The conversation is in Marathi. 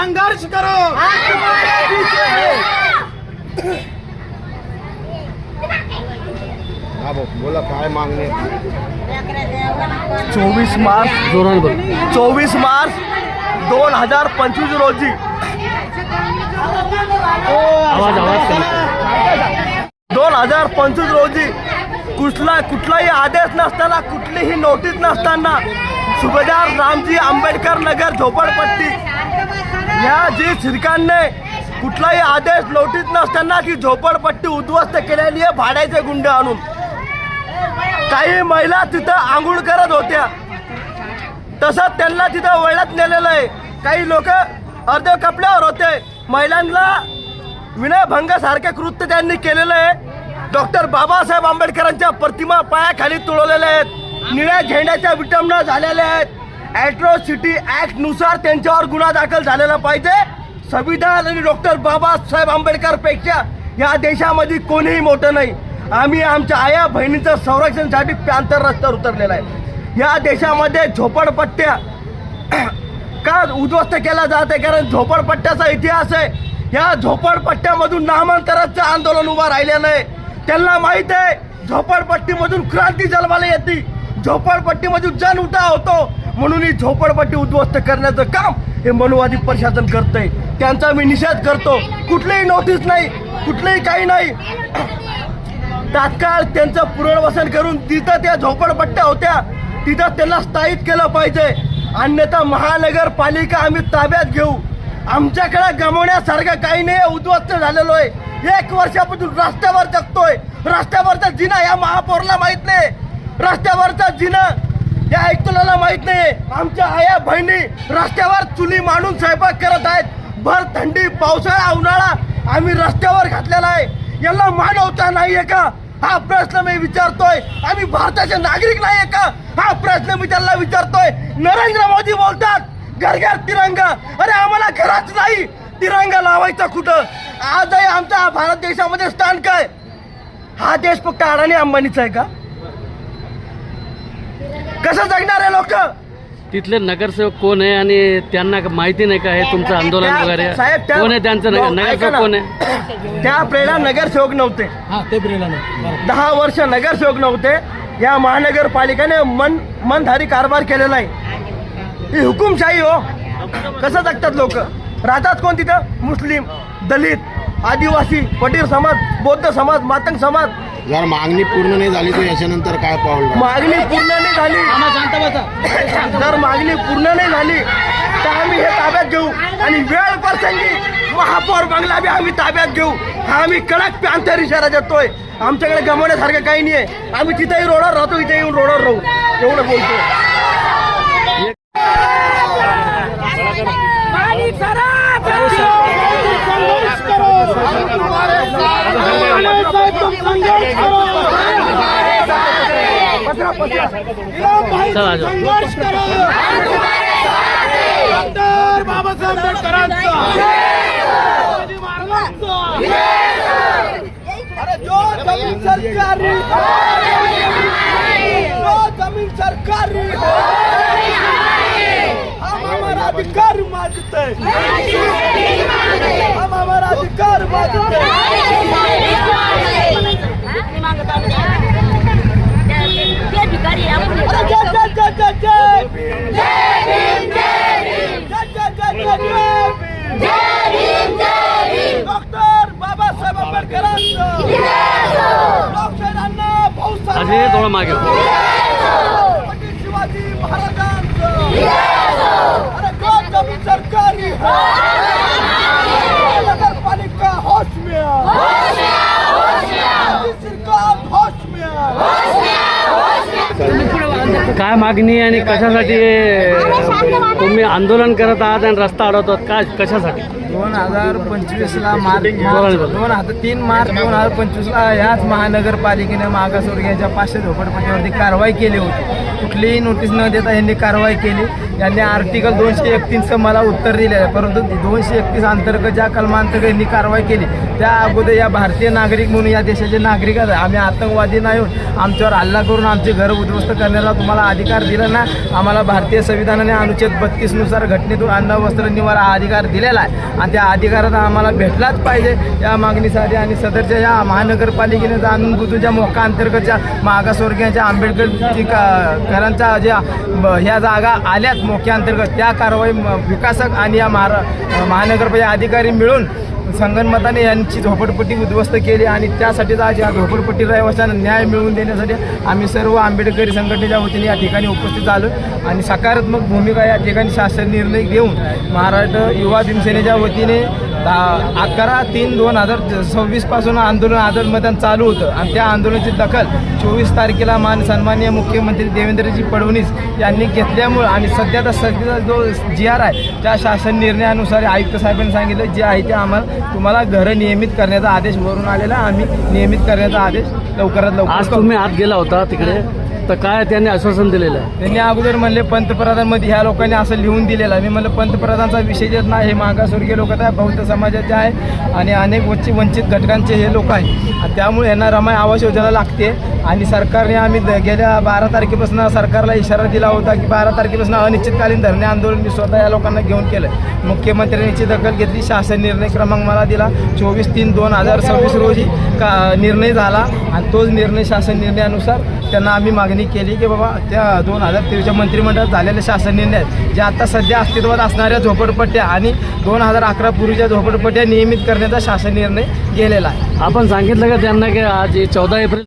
संघर्ष करो। बोला काय मागणी? 24 मार्च 2025 रोजी 2025 रोजी कुठलाही आदेश नसताना, कुठलीही नोटीस नसताना सुभेदार रामजी आंबेडकर नगर झोपडपट्टी या जी शिरकांनी कुठलाही आदेश नोटीस नसताना ती झोपडपट्टी उद्ध्वस्त केलेली आहे भाड्याचे गुंड आणून. काही महिला तिथं आंघोळ करत होत्या, तसंच त्यांना तिथं वळत नेलेलं आहे. काही लोक अर्ध्या कपड्यावर होते. महिलांना विनयभंग सारखे कृत्य त्यांनी केलेलं आहे. डॉक्टर बाबासाहेब आंबेडकरांच्या प्रतिमा पायाखाली तुडवलेल्या आहेत. निळ्या झेंड्याच्या विटंबना झालेल्या आहेत. ॲट्रॉसिटी ॲक्ट नुसार त्यांच्यावर गुन्हा दाखल झालेला पाहिजे. संविधान आणि डॉक्टर बाबासाहेब आंबेडकर पेक्षा या देशामध्ये कोणीही मोठं नाही. आम्ही आमच्या आया बहिणींचं संरक्षणासाठी पॅंथर रस्त्यावर उतरलेला आहे. या देशामध्ये झोपडपट्ट्या का उद्ध्वस्त केला जात आहे? कारण झोपडपट्ट्याचा इतिहास आहे. या झोपडपट्ट्यामधून नामांतराचं आंदोलन उभं राहिलेलं आहे. त्यांना माहीत आहे झोपडपट्टीमधून क्रांती जन्माला येते, झोपडपट्टीमधून जन उठाव होतो. म्हणून ही झोपडपट्टी उद्ध्वस्त करण्याचं काम हे मनुवादी प्रशासन करतंय. त्यांचा मी निषेध करतो. कुठलीही नोटीस नाही, कुठलंही काही नाही. तात्काळ त्यांचं पुनर्वसन करून तिथं त्या झोपडपट्ट्या होत्या तिथं त्यांना स्थायिक केलं पाहिजे. अन्यथा महानगरपालिका आम्ही ताब्यात घेऊ. आमच्याकडे गमवण्यासारखं काही नाही. उद्ध्वस्त झालेलो आहे. 1 वर्षापासून रस्त्यावर जगतोय. रस्त्यावरचा जिना या महापौरला माहित नाही. रस्त्यावरचा जिना या आयुक्ताला माहित नाही. आमच्या आया बहिणी रस्त्यावर चुली मांडून स्वयंपाक करत आहेत. भर थंडी, पावसाळा, उन्हाळा आम्ही रस्त्यावर घातलेला आहे. याला मानवता नाहीये का? हा प्रश्न मी विचारतोय. आम्ही भारताचे नागरिक नाहीये का? हा प्रश्न मी त्यांना विचारतोय. नरेंद्र मोदी बोलतात घर घर तिरंगा. अरे आम्हाला घराच नाही, तिरंगा लावायचा कुठं? आजही आमचा भारत देशामध्ये स्थान काय? हा देश फक्त अडाणी अंबानीचा आहे का? कसं जगणार आहे लोक? तिथले नगरसेवक कोण आहे आणि त्यांना माहिती नाही का हे तुमचं आंदोलन वगैरे? साहेब कोण आहे त्यांचं नगरसेवक कोण आहे? त्या प्रेरणा नगरसेवक नव्हते. 10 वर्ष नगरसेवक नव्हते. या महानगरपालिकेने मनधारी कारभार केलेला आहे. ही हुकुमशाही हो. कसं जगतात लोक? राहतात कोण तिथं? मुस्लिम, दलित, आदिवासी, पटीर समाज, बौद्ध समाज, मातंग समाज. जर मागणी पूर्ण नाही झाली तर याच्यानंतर काय पाऊल? मागणी पूर्ण नाही झाली, जर मागणी पूर्ण नाही झाली तर आम्ही हे ताब्यात घेऊ आणि वेळ प्रसंगी महापौर बंगला बी आम्ही ताब्यात घेऊ. हा आम्ही कडक पॅंथर इशारा देतोय. आमच्याकडे गमवण्यासारखं काही नाही आहे. आम्ही तिथेही रोडवर राहतो, इथे येऊन रोडवर राहू, एवढं बोलतो. संघर्ष करो. डॉक्टर बाबासाहेब आंबेडकरांचा. अरे जो जमीन सरकारी, जो जमीन सरकारी, हम हमारा अधिकार मांगते हैं. हम हमारा अधिकार मांगते हैं. डॉक्टर बाबासाहेब आंबेडकरांचं. डॉक्टरांना भाऊसाहेब. अजय थोडं मागे. शिवाजी महाराजांचं. अरे जो जमीन सरकारी नगरपालिका होश में, सरकार होश में. काय मागणी आणि कशासाठी तुम्ही आंदोलन करत आहात आणि रस्ता अडवतात? काय कशासाठी? 2025ला मार्च 3 मार्च 2025ला याच महानगरपालिकेने मागासवर्गीयांच्या 500 झोपडपट्टीवरती कारवाई केली होती. कुठलीही नोटीस न देता यांनी कारवाई केली. यांनी आर्टिकल 231चं मला उत्तर दिलेलं आहे, परंतु 231 अंतर्गत ज्या कलमांतर्गत यांनी कारवाई केली त्या अगोदर या भारतीय नागरिक म्हणून या देशाचे नागरिक आहे, आम्ही आतंकवादी नाही होऊन आमच्यावर हल्ला करून आमचे घर उद्ध्वस्त करण्याचा तुम्हाला अधिकार दिला ना. आम्हाला भारतीय संविधानाने अनुच्छेद 32 नुसार घटनेतून अन्न वस्त्र निवारा हा अधिकार दिलेला आहे आणि त्या अधिकारात आम्हाला भेटलाच पाहिजे. या मागणीसाठी आणि सदरच्या या महानगरपालिकेने जाणून बुजून ज्या मोका अंतर्गतच्या मागासवर्गीयांच्या आंबेडकरांच्या ज्या ह्या जागा आल्यात मोक्या अंतर्गत त्या कारवाई विकासक आणि या महानगरपालिका अधिकारी मिळून संगनमताने यांची झोपडपट्टी उद्ध्वस्त केली आणि त्यासाठीच आज या झोपडपट्टी रहिवाशांना न्याय मिळवून देण्यासाठी आम्ही सर्व आंबेडकरी संघटनेच्या वतीने या ठिकाणी उपस्थित झालो आणि सकारात्मक भूमिका या ठिकाणी शासन निर्णय घेऊन महाराष्ट्र युवा भीमसेनेच्या वतीने 11/3/2026 पासून आंदोलन आझाद मैदान चालू होतं आणि त्या आंदोलनाची दखल 24 तारखेला सन्माननीय मुख्यमंत्री देवेंद्रजी फडणवीस यांनी घेतल्यामुळं आणि सध्याचा जो GR आहे त्या शासन निर्णयानुसार आयुक्त साहेबांनी सांगितलं जे आहे ते आम्हाला तुम्हाला घरं नियमित करण्याचा आदेश वरून आलेला, आम्ही नियमित करण्याचा आदेश लवकरात लवकर. आज तुम्ही आत गेला होता तिकडे तर काय त्यांनी आश्वासन दिलेलं आहे? त्यांनी अगोदर म्हणले पंतप्रधानमध्ये ह्या लोकांनी असं लिहून दिलेलं आहे. मी म्हणलं पंतप्रधानांचा विषयच नाही, हे मागासवर्गीय लोक आहेत, बौद्ध समाजाचे आहे आणि अनेक वंचित घटकांचे हे लोक आहेत आणि त्यामुळे यांना रमाई आवास योजना लागते आणि सरकारने आम्ही गेल्या 12 तारखेपासून सरकारला इशारा दिला होता की 12 तारखेपासून अनिश्चितकालीन धरणे आंदोलन मी स्वतः या लोकांना घेऊन केलं. मुख्यमंत्र्यांनी याची दखल घेतली, शासन निर्णय क्रमांक मला दिला 24/3/2026 रोजी निर्णय झाला आणि तोच निर्णय शासन निर्णयानुसार त्यांना आम्ही मागणी केली की बाबा त्या 2023च्या मंत्रिमंडळात झालेल्या शासन निर्णय ज्या आता सध्या अस्तित्वात असणाऱ्या झोपडपट्ट्या आणि 2011 पूर्वीच्या झोपडपट्ट्या नियमित करण्याचा शासन निर्णय गेलेला आहे. आपण सांगितलं का त्यांना की आज 14 एप्रिल